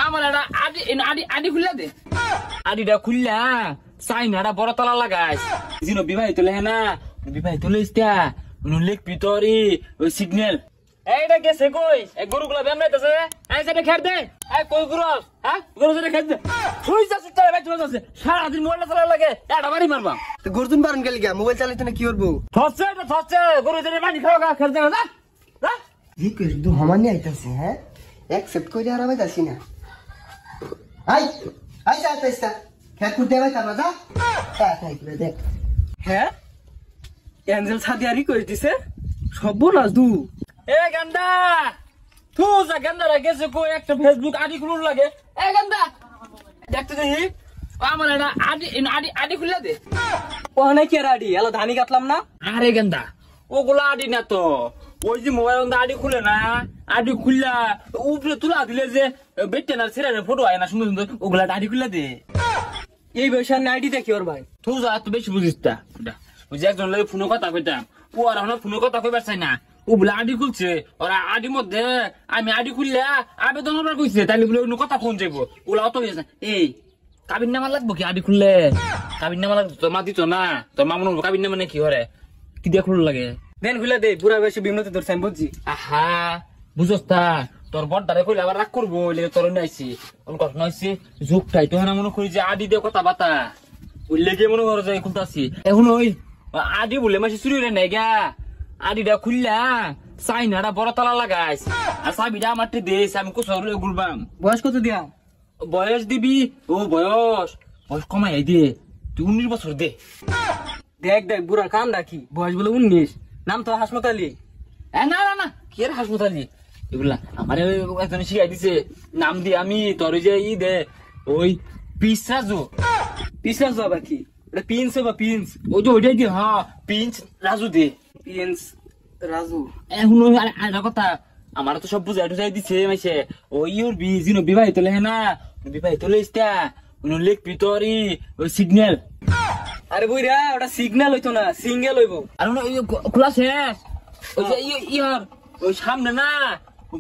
আমার একটা আডি আডি খুললা দে। আডিটা খুললা চাইনাটা বড় তলা লাগাইস। জিনো বিবাহিত লেহে না, বিবাহিত লইস্তা লেখ ভিতরি ওই সিগন্যাল। এইটা গেছে কই? এই গরুগুলা ব্যায়াম নাইতেছে। এই সেটা খের দে। এই কই গরুস? হ্যাঁ গরু সেটা খের দে। তুই যা সুতরে বাইতে বসে সারাদিন মোবাইল চালা লাগে এটা বাড়ি মারবা। তো গর্জুন বারণ গেলি গা মোবাইল চালাইতে না কি করবো? থচ্ছে এটা থচ্ছে গরু সেটা পানি খাওয়া গা খের দে না। না কি কইছ তুই হমানি আইতাছে হ্যাঁ? অ্যাকসেপ্ট কইরা আর আইতাছি না। আই আই যা আইতাছটা। খেত কুটে ভাই কামা যা। তাই করে দেখ। হ্যাঁ এঞ্জেল সাদিয়ারি করে দিছে সর্বনাশ দু। এ গান্ডা তু যা গান্ডারা গেছে কই একটা ফেসবুক আইডি খুলুন লাগে। এ গান্ডা দেখতে দেখি আমার একটা আইডি খুললা দে। ওখানে কি রাডি এলো ধানি কাটলাম না। আরে গান্ডা ওগুলা আইডি না তো, ওই যে মোবাইল আইডি খুলে না, আইডি খুললা উপরে তুলা দিলে যে বেটেনার ছেড়ে ফটো হয় না সুন্দর সুন্দর, ওগুলা আইডি খুললা দে। এই বয়সের আইডি দেখি ওর ভাই। তুই যা তুই বেশি বুঝিস তা। ওই যে একজন লাগে ফোনে কথা কইতাম, ও আর এখন ফোনে কথা কইবার চাই না, ও বলে আইডি খুলছে, ওরা আইডির মধ্যে আমি আইডি খুললে আবেদন হবার কইছে, তাইলে বলে অন্য কথা ফোন যাইবো, ওগুলা অত হয়েছে। এই কাবির নামা লাগবো কি আইডি খুললে? কাবির নামা লাগতো, তোর মা দিত না, তোর মা মনে কাবির নামা কি হরে কি দিয়ে খুলুন লাগে? দেন খুলে দে বুড়া বয়সে বিমনতে ধরছে আমি বুঝছি। আহা বুঝস তা তোর বড়দারে কইলে আবার রাগ করবো, লেগে তোর নাইছি কথা হয়েছে যুগটাই তো হ্যাঁ মনে করি যে আডি দিয়ে কথা বাতা ওই লেগে মনে করো যে খুলতাছি এখন ওই আডি বলে মাসে চুরি রে নাই গা, আডিটা খুললা চাইনাটা বড় তলা লাগাইস আর চাবিটা আমার দিস, আমি কোথাও ঘুরবাম। বয়স কত দিয়া? বয়স দিবি ও বয়স বয়স কমাই দে, তুই 19 বছর দে। দেখ দেখ বুড়া কান রাখি বয়স বলে 19, নাম তো হাসমত আলী। না না না কি আর হাসপাতালি এগুলা আমার একজন শিখাই দিছে নাম দিয়ে আমি তোর যে ই দে ওই পিসরাজু। পিসরাজু আবার কি? এটা পিন্স বা পিন্স? ওই যে ওইটাই দিয়ে হ্যাঁ পিঞ্চ রাজু দে। পিন্স রাজু এখন আরেকটা কথা আমার তো সব বুঝাই টুজাই দিছে মাইছে ওই ওর জিনো বিবাহিত লেহে না, বিবাহিত লইস্তা লেখ ভিতরি ওই সিগন্যাল। আরে বুইরা ওটা সিগন্যাল হইতো না সিঙ্গেল হইব। আর খোলা শেষ ওই যে ইয়ার ওই সামনে না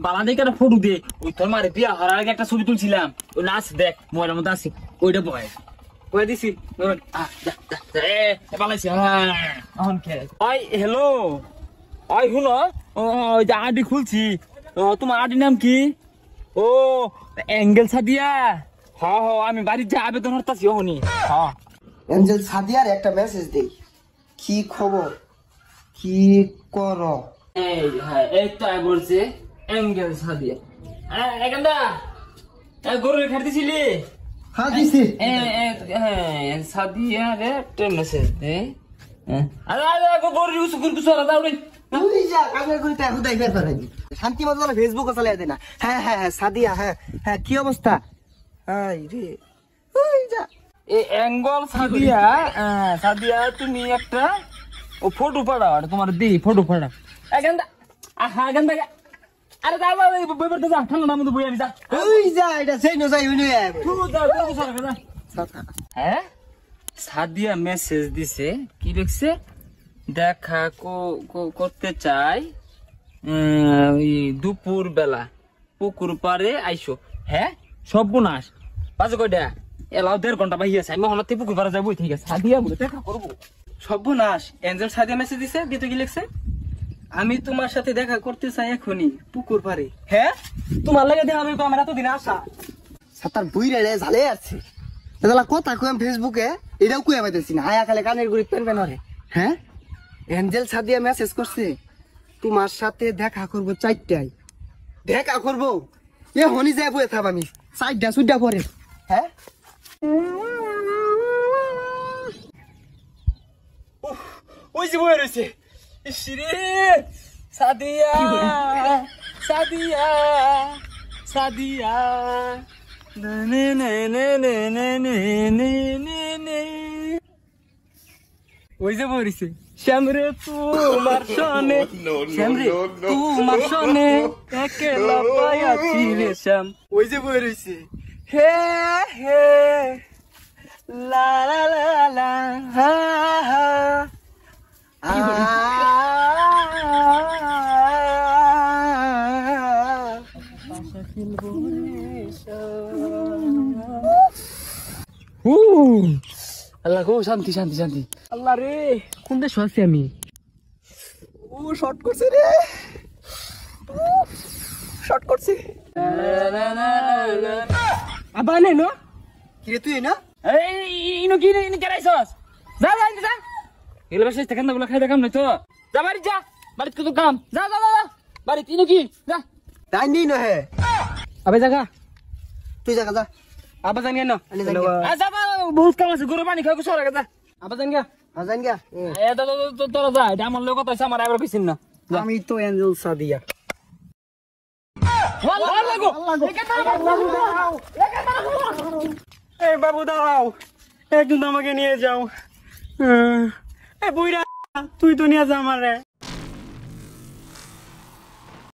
বালা দেখে একটা ফটো দে, ওই তোর মারে বিয়া হওয়ার আগে একটা ছবি তুলছিলাম, ওই নাচ দেখ মোবাইলের মধ্যে আছে ওইটা বয় কয়ে দিছি পালাইছি। এখন খেয়ে ওই হ্যালো ওই শুনো ওই যে আইডি খুলছি, তোমার আইডির নাম কি? ও এঞ্জেল সাদিয়া। হ হ আমি বাড়ির যে আবেদন হতাছি হনি। হ্যাঁ এঞ্জেল সাদিয়ার একটা মেসেজ দেই। কি খবর? কি করো? এই হ্যাঁ এই তো বলছে এঞ্জেল সাদিয়া। এখানটা গরু খেতে দিছিলি? হ্যাঁ দিছি। সাদিয়া রে একটা মেসেজ দে। আরে আরে গরু ইউজ করবি সরা দাও রে। তুই যা কামে কইতে হুদাই বের করে দি। শান্তি মতো ফেসবুকে চালাই দে না। হ্যাঁ হ্যাঁ হ্যাঁ সাদিয়া হ্যাঁ হ্যাঁ কি অবস্থা? হাই রে ওই যা এই অ্যাঙ্গল সাদিয়া, সাদিয়া তুমি একটা ও ফটো পাঠাও, আর তোমার দি ফটো পাঠাও। এখানটা আহা এখানটা আরে দাও দাও বইবার যা ঠান্ডা নাম তো বই আমি যা। ওই যা এটা সেই ন যাই হইলো তুই যা গরু সরা যা। হ্যাঁ সাদিয়া মেসেজ দিছে কি লিখছে? দেখা করতে চাই ওই দুপুর বেলা পুকুর পারে আইসো। হ্যাঁ সর্বনাশ বাজে কয়টা এলাও 1.5 ঘন্টা বাহি আছে, আমি হলাতে পুকুর পারে যাবো। ঠিক আছে সাদিয়া বলে দেখা করবো। সর্বনাশ এঞ্জেল সাদিয়া মেসেজ দিছে দিতে কি লিখছে? আমি তোমার সাথে দেখা করতে চাই এখনই পুকুর পারে। হ্যাঁ তোমার লাগে দেখা আমি তো আমার এতদিন আসা সাতার বই রে ঝালে আছে দাদা কথা কইম ফেসবুকে এটাও কই পাইতেছি না। হায়া খালে কানের গুড়ি পেন পেন হরে। হ্যাঁ এঞ্জেল সাদিয়া মেসেজ করছে তোমার সাথে দেখা করব 4টায়। দেখা করব এ হনি যায় বয়ে থাব আমি 4টা সুড্ডা পরে। হ্যাঁ ওই যে বই রয়েছে ইসরে সাদিয়া সাদিয়া সাদিয়া নে নে নে নে নে নে নে নে নে ওই যে বলিছে শ্যামরে তোমার সনে শ্যামরে তোমার সনে একলা পাইয়াছি রে শ্যাম। ওই যে বই রইছে হে হে লা লা লা লা হা হা আল্লাহ গো, শান্তি শান্তি শান্তি। আল্লাহ রে, কোন দেশ আছি আমি? ও শর্ট করছে রে, শর্ট করছে। আবার নেই না কি রে তুই না? এই ইনো কি রে, ইনো কেরাইছস? যা যা যা। এগুলো বাসে থেকে গুলো খাই দেখাম না তো। যা বাড়ি যা, বাড়ি তো কাম। যা যা যা বাড়ি, ইনো কি যা। তাই নি না হে, আবে জায়গা তুই জায়গা যা। আবার জান কেন আনি জান গিয়া। যা বা, বহুত কাম আছে, গরু পানি খাও সর আগে যা। আবার জান গা হাজান গিয়া। এ তোরা যা, এটা আমার লোক কথা আছে, আমার আবার পিছিন না। আমি তো এঞ্জেল সাদিয়া। এই বাবু দাঁড়াও, একজন আমাকে নিয়ে যাও। এই বুইরা, তুই তো নিয়ে যা আমারে।